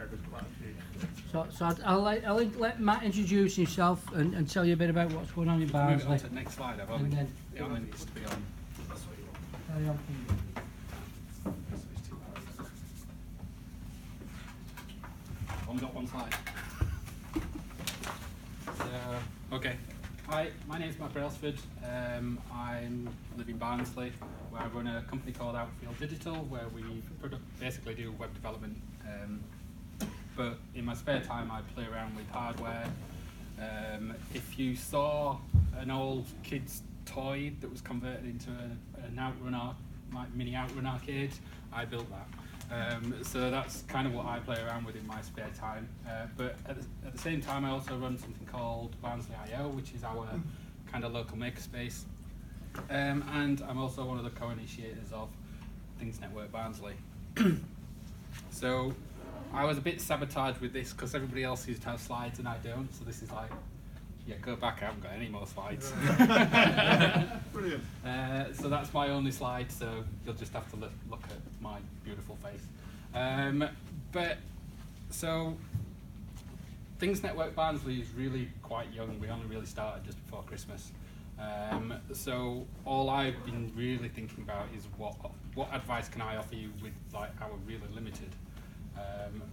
there's quite a few. So I'll let Matt introduce himself and tell you a bit about what's going on in Barnsley. Move on to the next slide. It only needs to be on. That's what you want. Carry on. Only got one slide. Okay. Hi, my name's Matt Brailsford. I live in Barnsley, where I run a company called Outfield Digital, where we basically do web development. But in my spare time, I play around with hardware. If you saw an old kid's toy that was converted into an Outrun, like mini Outrun arcade, I built that. So that's kind of what I play around with in my spare time. But at the same time, I also run something called Barnsley IO, which is our kind of local makerspace. And I'm also one of the co-initiators of Things Network Barnsley. So I was a bit sabotaged with this because everybody else used to have slides and I don't. So this is like, yeah, go back, I haven't got any more slides. Brilliant. So that's my only slide, so you'll just have to look at my beautiful face. So Things Network Barnsley is really quite young. We only really started just before Christmas. So all I've been really thinking about is what advice can I offer you with like our really limited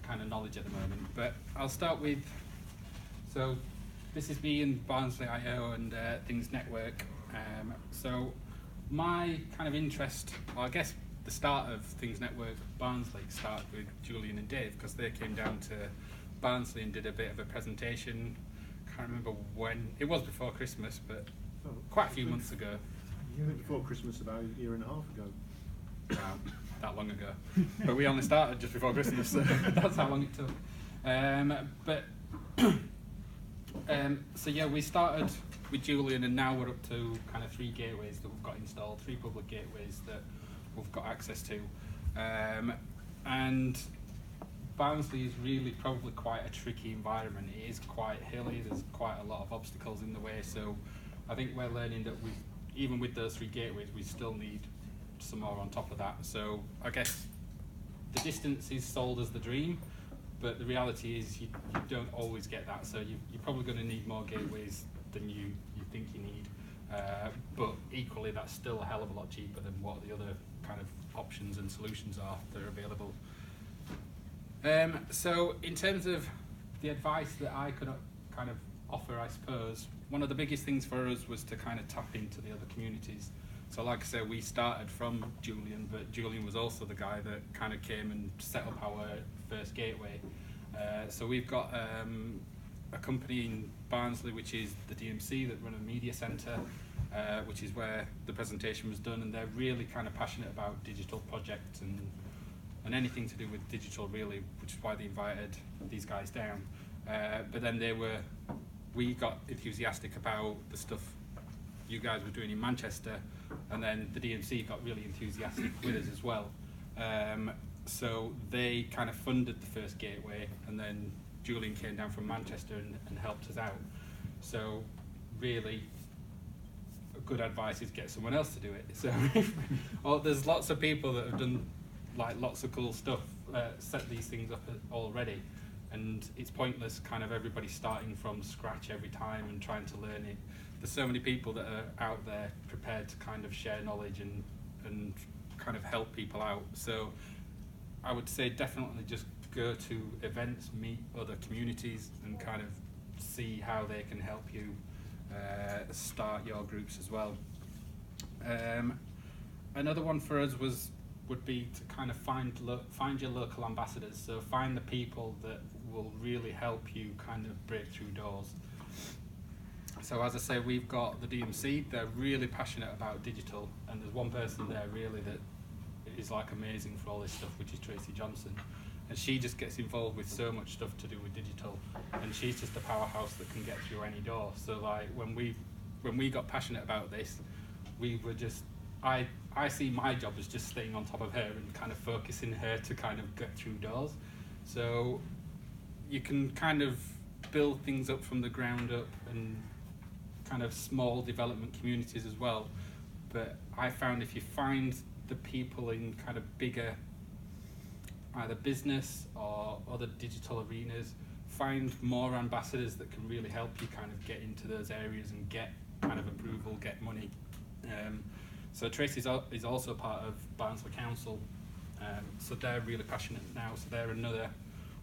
kind of knowledge at the moment. But I'll start with, so this is me and Barnsley IO and Things Network. So my kind of interest, well, I guess the start of Things Network Barnsley started with Julian and Dave because they came down to Barnsley and did a bit of a presentation. Can't remember when, it was before Christmas, but quite a few months ago. Before Christmas, about a year and a half ago. Wow, that long ago. But we only started just before Christmas, so that's how long it took. So yeah, we started with Julian and now we're up to kind of 3 gateways that we've got installed, 3 public gateways that we've got access to. And Barnsley is really probably quite a tricky environment. It is quite hilly, there's quite a lot of obstacles in the way, so I think we're learning that even with those 3 gateways, we still need some more on top of that. So I guess the distance is sold as the dream, but the reality is you don't always get that, so you're probably going to need more gateways than you think you need. But equally, that's still a hell of a lot cheaper than what the other kind of options and solutions are that are available. So in terms of the advice that I could kind of offer, I suppose, one of the biggest things for us was to kind of tap into the other communities. So like I said, we started from Julian, but Julian was also the guy that kind of came and set up our first gateway. So we've got a company in Barnsley, which is the DMC, that run a media centre, which is where the presentation was done, and they're really kind of passionate about digital projects and anything to do with digital really, which is why they invited these guys down. But then we got enthusiastic about the stuff you guys were doing in Manchester, and then the DMC got really enthusiastic with us as well. So they kind of funded the first gateway, and then Julian came down from Manchester and helped us out. So really, good advice is get someone else to do it. So there's lots of people that have done like lots of cool stuff, set these things up already, and it's pointless kind of everybody starting from scratch every time and trying to learn it. There's so many people that are out there prepared to kind of share knowledge and kind of help people out. So I would say definitely just go to events, meet other communities, and kind of see how they can help you start your groups as well. Another one for us would be to kind of find your local ambassadors. So find the people that will really help you kind of break through doors. So as I say, we've got the DMC, they're really passionate about digital, and there's one person there really that is like amazing for all this stuff, which is Tracy Johnson. And she just gets involved with so much stuff to do with digital, and she's just a powerhouse that can get through any door. So like when we got passionate about this, we were just, I see my job as just staying on top of her and kind of focusing her to kind of get through doors. So you can kind of build things up from the ground up and kind of small development communities as well. But I found if you find the people in kind of bigger either business or or other digital arenas. Find more ambassadors that can really help you kind of get into those areas and get kind of approval, get money. So Tracy is also part of Barnsley Council, so they're really passionate now. So they're another.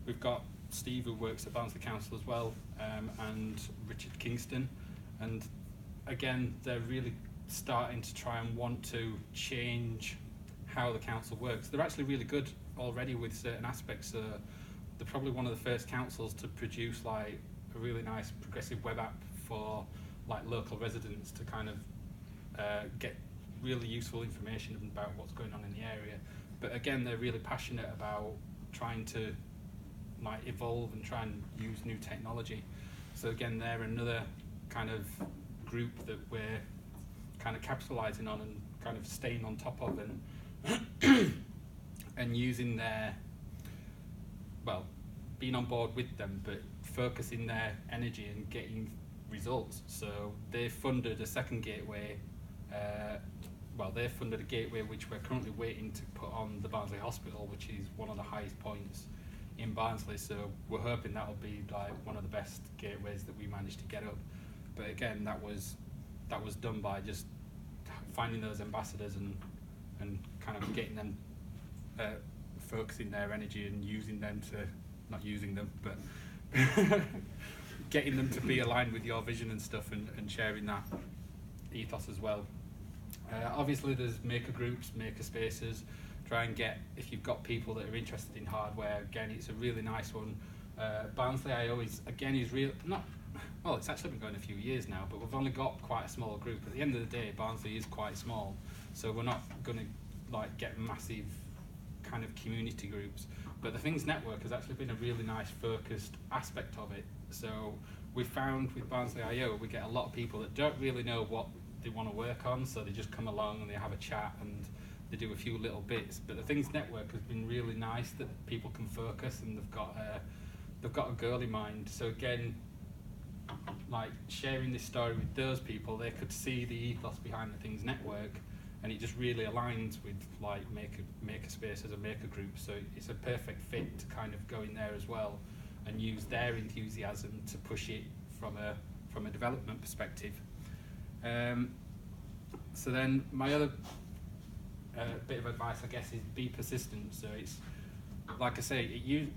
We've got Steve, who works at Barnsley Council as well, and Richard Kingston, and again they're really starting to try and want to change how the council works. They're actually really good already with certain aspects. They're probably one of the first councils to produce like a really nice progressive web app for like local residents to kind of get really useful information about what's going on in the area. But again, they're really passionate about trying to like evolve and try and use new technology. So again, they're another kind of group that we're kind of capitalising on and kind of staying on top of and and using their, well, being on board with them, but focusing their energy and getting results. So they funded a second gateway. They funded a gateway which we're currently waiting to put on the Barnsley Hospital, which is one of the highest points in Barnsley. So we're hoping that'll be like one of the best gateways that we managed to get up. But again, that was done by just finding those ambassadors and kind of getting them focusing their energy and using them to, not using them, but getting them to be aligned with your vision and stuff, and sharing that ethos as well. Obviously there's maker groups, maker spaces. Try and get, if you've got people that are interested in hardware, again it's a really nice one. Barnsley I.O. is it's actually been going a few years now, but we've only got quite a small group. At the end of the day, Barnsley is quite small, so we're not going to like get massive kind of community groups. But the Things Network has actually been a really nice focused aspect of it. So we found with Barnsley I.O. we get a lot of people that don't really know what they want to work on, so they just come along and they have a chat and they do a few little bits. But the Things Network has been really nice that people can focus and they've got a goal in mind. So again, like sharing this story with those people, they could see the ethos behind the Things Network, and it just really aligns with like maker spaces and maker groups. So it's a perfect fit to kind of go in there as well and use their enthusiasm to push it from a development perspective. So then my other bit of advice, I guess, is be persistent. So it's like I say, you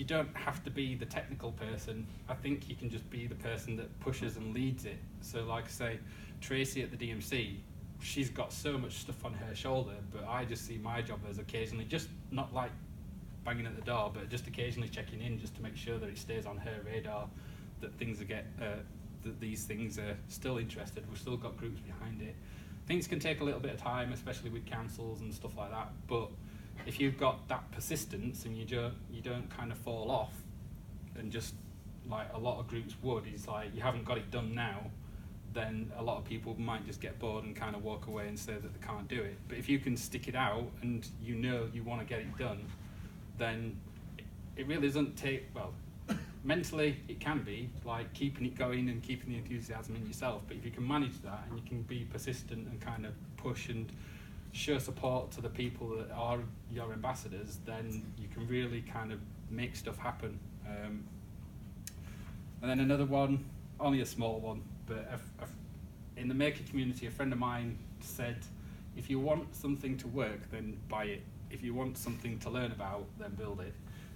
don't have to be the technical person. I think you can just be the person that pushes and leads it. So like I say, Tracy at the DMC, she's got so much stuff on her shoulder, but I just see my job as occasionally, just not like banging at the door, but just occasionally checking in just to make sure that it stays on her radar, that things that these things are still interested. We've still got groups behind it. Things can take a little bit of time, especially with councils and stuff like that, but if you've got that persistence and you don't kind of fall off, and just like a lot of groups would, is like you haven't got it done now, then a lot of people might just get bored and kind of walk away and say that they can't do it. But if you can stick it out and you know you want to get it done, then it really doesn't take, well, mentally it can be like keeping it going and keeping the enthusiasm in yourself, but if you can manage that and you can be persistent and kind of push and show support to the people that are your ambassadors, then you can really kind of make stuff happen. And then another one, only a small one, but in the maker community, a friend of mine said, if you want something to work, then buy it. If you want something to learn about, then build it.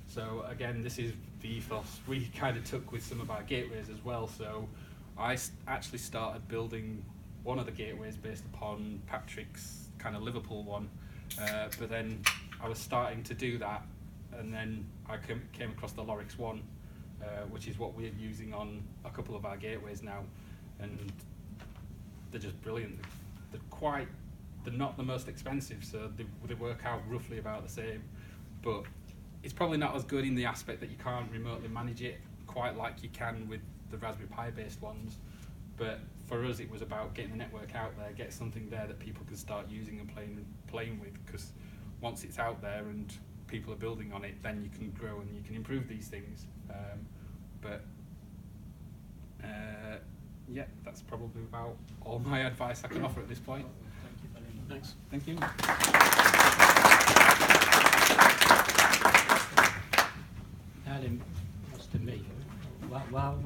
So again, this is the ethos we kind of took with some of our gateways as well. So I actually started building one of the gateways based upon Patrick's kind of Liverpool one, but then I was starting to do that, and then I came across the Lorix one, which is what we're using on a couple of our gateways now, and they're just brilliant. They're not the most expensive, so they work out roughly about the same, but it's probably not as good in the aspect that you can't remotely manage it quite like you can with the Raspberry Pi based ones. But for us, it was about getting the network out there, get something there that people can start using and playing with, because once it's out there and people are building on it, then you can grow and you can improve these things. Yeah, that's probably about all my advice I can offer at this point. Thank you very much. Thanks. Thank you. telling this to me. Wow.